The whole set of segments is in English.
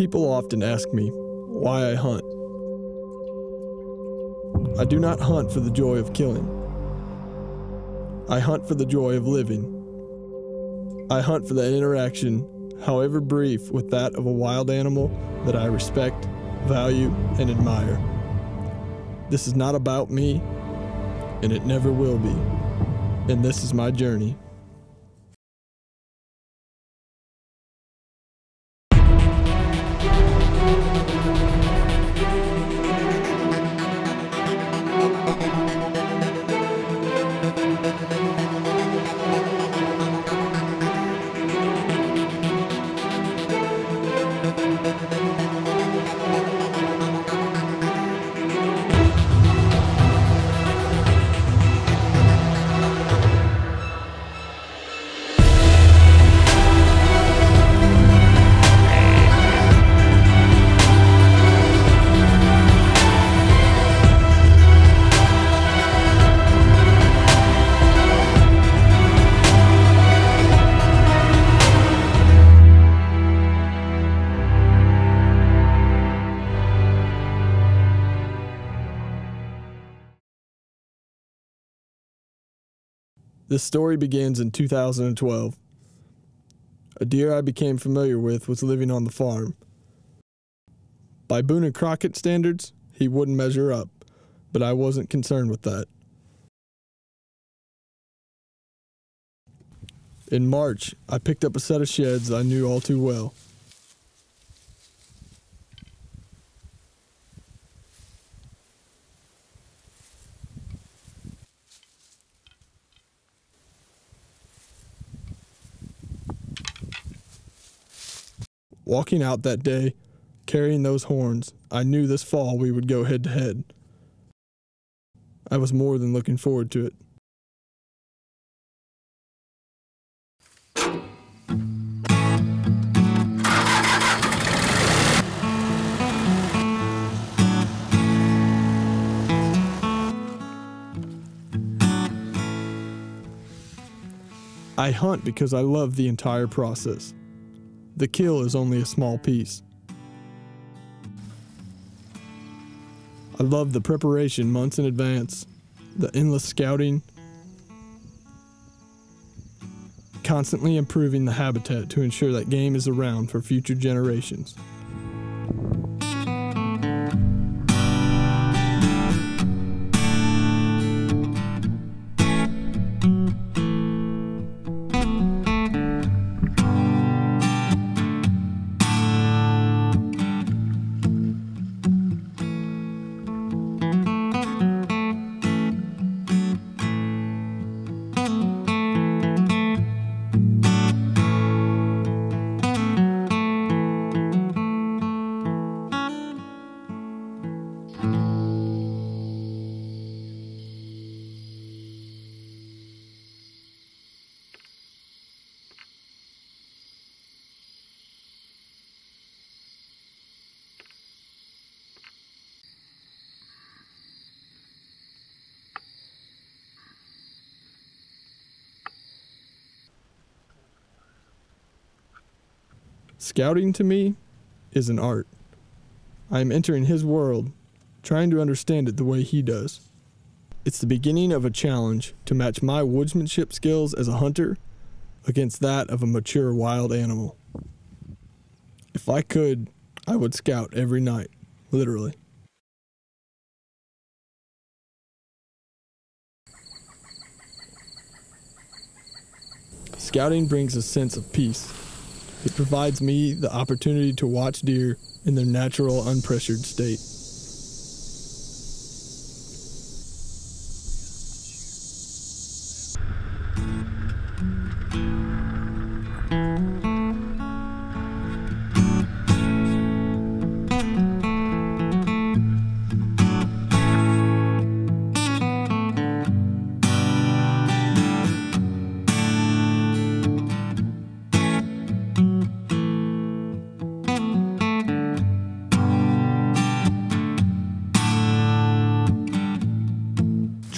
People often ask me why I hunt. I do not hunt for the joy of killing. I hunt for the joy of living. I hunt for the interaction, however brief, with that of a wild animal that I respect, value, and admire. This is not about me, and it never will be. And this is my journey. This story begins in 2012. A deer I became familiar with was living on the farm. By Boone and Crockett standards, he wouldn't measure up, but I wasn't concerned with that. In March, I picked up a set of sheds I knew all too well. Walking out that day, carrying those horns, I knew this fall we would go head to head. I was more than looking forward to it. I hunt because I love the entire process. The kill is only a small piece. I love the preparation months in advance, the endless scouting, constantly improving the habitat to ensure that game is around for future generations. Scouting to me is an art. I am entering his world, trying to understand it the way he does. It's the beginning of a challenge to match my woodsmanship skills as a hunter against that of a mature wild animal. If I could, I would scout every night, literally. Scouting brings a sense of peace. It provides me the opportunity to watch deer in their natural, unpressured state.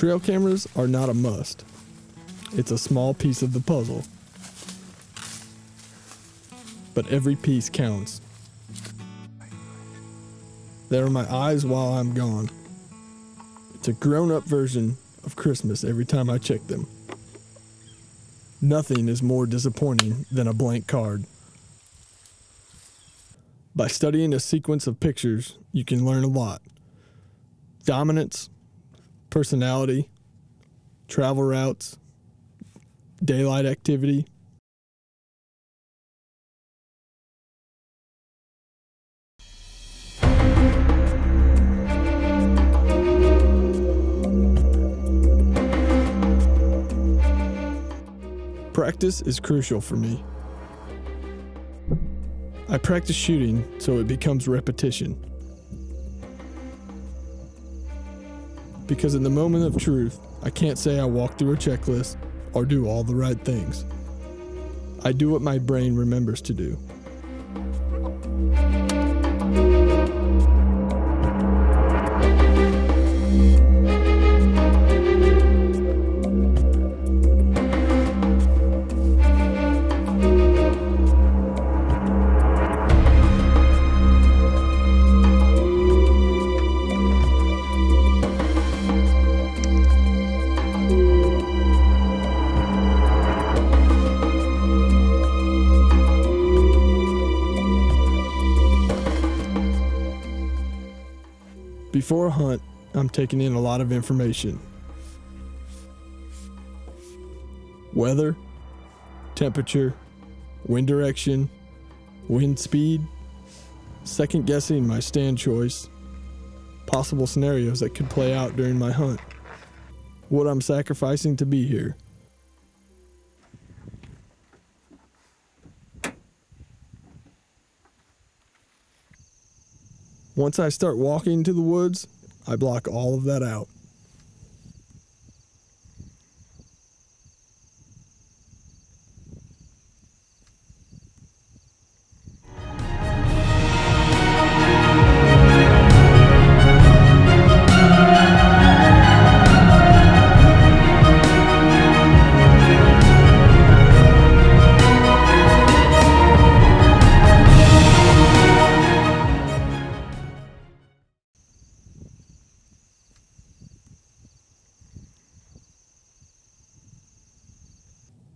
Trail cameras are not a must. It's a small piece of the puzzle. But every piece counts. They are my eyes while I'm gone. It's a grown-up version of Christmas every time I check them. Nothing is more disappointing than a blank card. By studying a sequence of pictures, you can learn a lot. Dominance, personality, travel routes, daylight activity. Practice is crucial for me. I practice shooting so it becomes repetition. Because in the moment of truth, I can't say I walk through a checklist or do all the right things. I do what my brain remembers to do. Before a hunt, I'm taking in a lot of information. Weather, temperature, wind direction, wind speed, second guessing my stand choice, possible scenarios that could play out during my hunt, what I'm sacrificing to be here. Once I start walking to the woods, I block all of that out.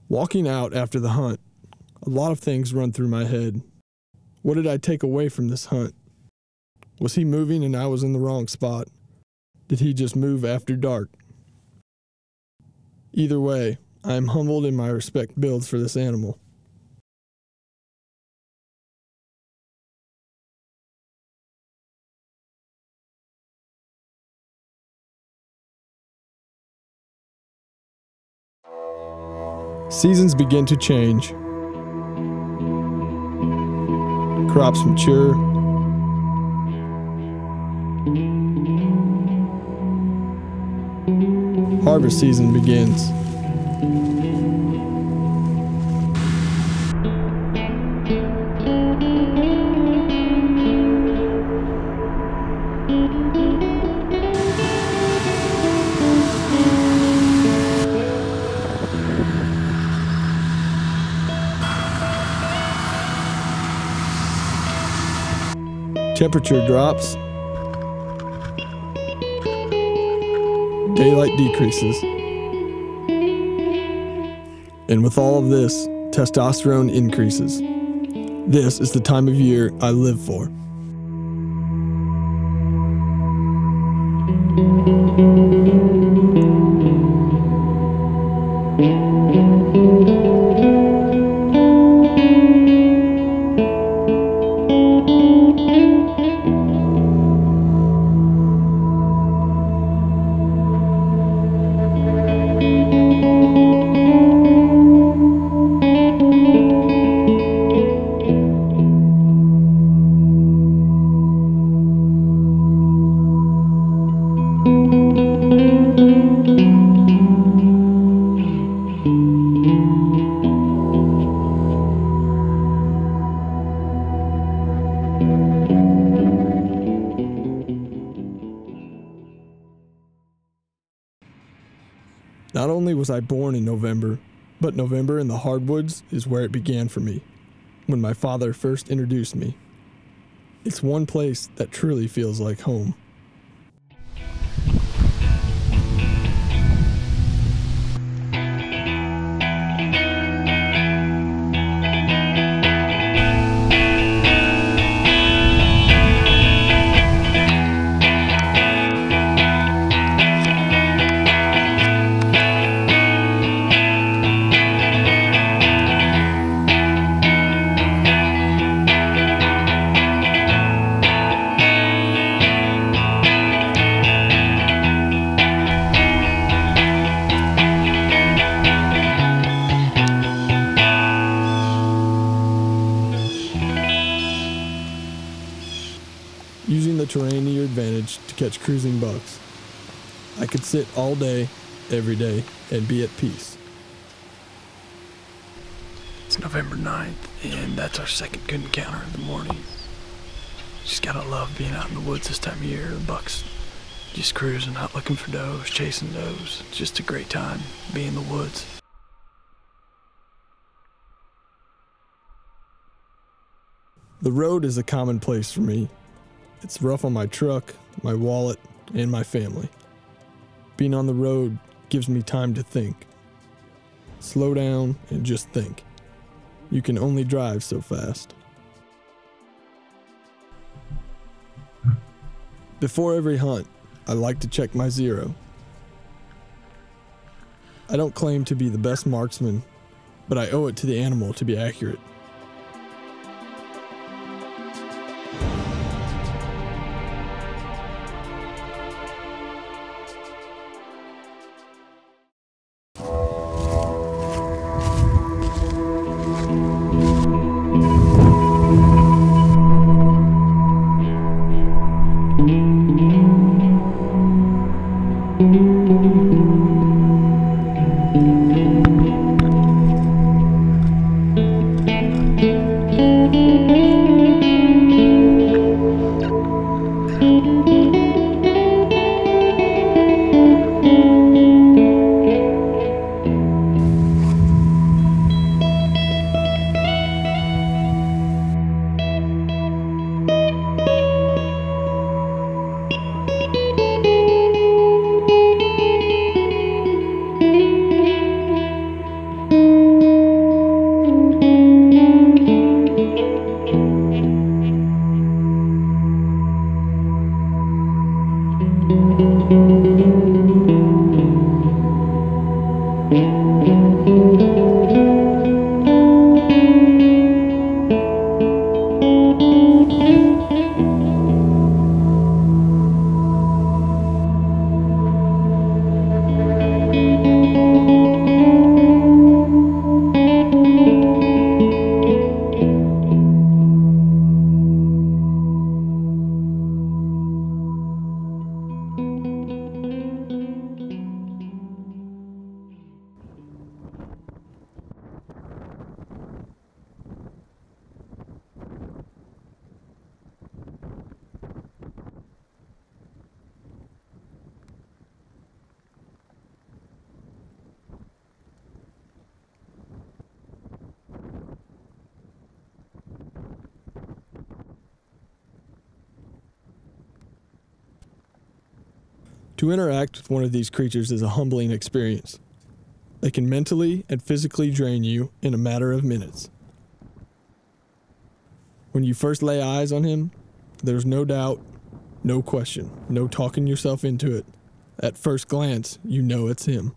Walking out after the hunt, a lot of things run through my head. What did I take away from this hunt? Was he moving and I was in the wrong spot? Did he just move after dark? Either way, I am humbled in my respect builds for this animal. Seasons begin to change. Crops mature. Harvest season begins. Temperature drops. Daylight decreases. And with all of this, testosterone increases. This is the time of year I live for. Not only was I born in November, but November in the hardwoods is where it began for me, when my father first introduced me. It's one place that truly feels like home. Using the terrain to your advantage to catch cruising bucks. I could sit all day, every day, and be at peace. It's November 9th, and that's our second good encounter of the morning. Just gotta love being out in the woods this time of year. The bucks just cruising, out looking for does, chasing does. It's just a great time being in the woods. The road is a common place for me. It's rough on my truck, my wallet, and my family. Being on the road gives me time to think. Slow down and just think. You can only drive so fast. Before every hunt, I like to check my zero. I don't claim to be the best marksman, but I owe it to the animal to be accurate. To interact with one of these creatures is a humbling experience. They can mentally and physically drain you in a matter of minutes. When you first lay eyes on him, there's no doubt, no question, no talking yourself into it. At first glance, you know it's him.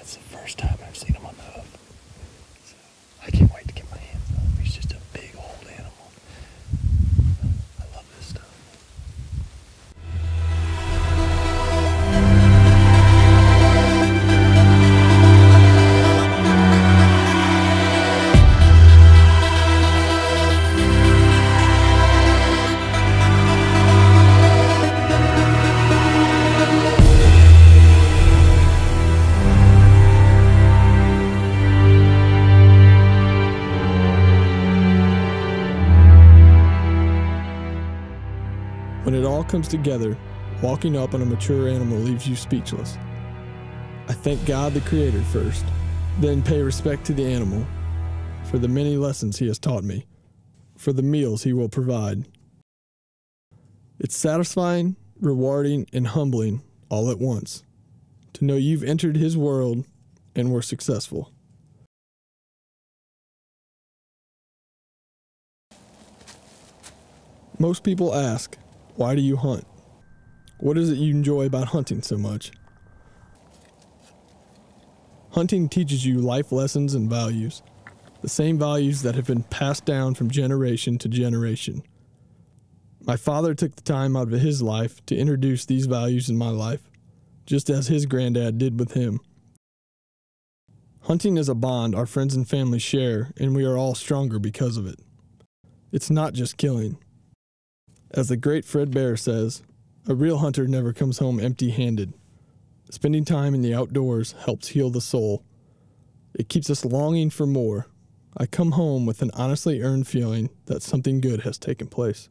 That's the first time I've seen him on the hoof. So I can't wait to get my hands on him. He's just a big old animal. I love this stuff. When it all comes together, walking up on a mature animal leaves you speechless. I thank God the Creator first, then pay respect to the animal for the many lessons he has taught me, for the meals he will provide. It's satisfying, rewarding, and humbling all at once to know you've entered his world and were successful. Most people ask, why do you hunt? What is it you enjoy about hunting so much? Hunting teaches you life lessons and values, the same values that have been passed down from generation to generation. My father took the time out of his life to introduce these values in my life, just as his granddad did with him. Hunting is a bond our friends and family share, and we are all stronger because of it. It's not just killing. As the great Fred Bear says, a real hunter never comes home empty-handed. Spending time in the outdoors helps heal the soul. It keeps us longing for more. I come home with an honestly earned feeling that something good has taken place.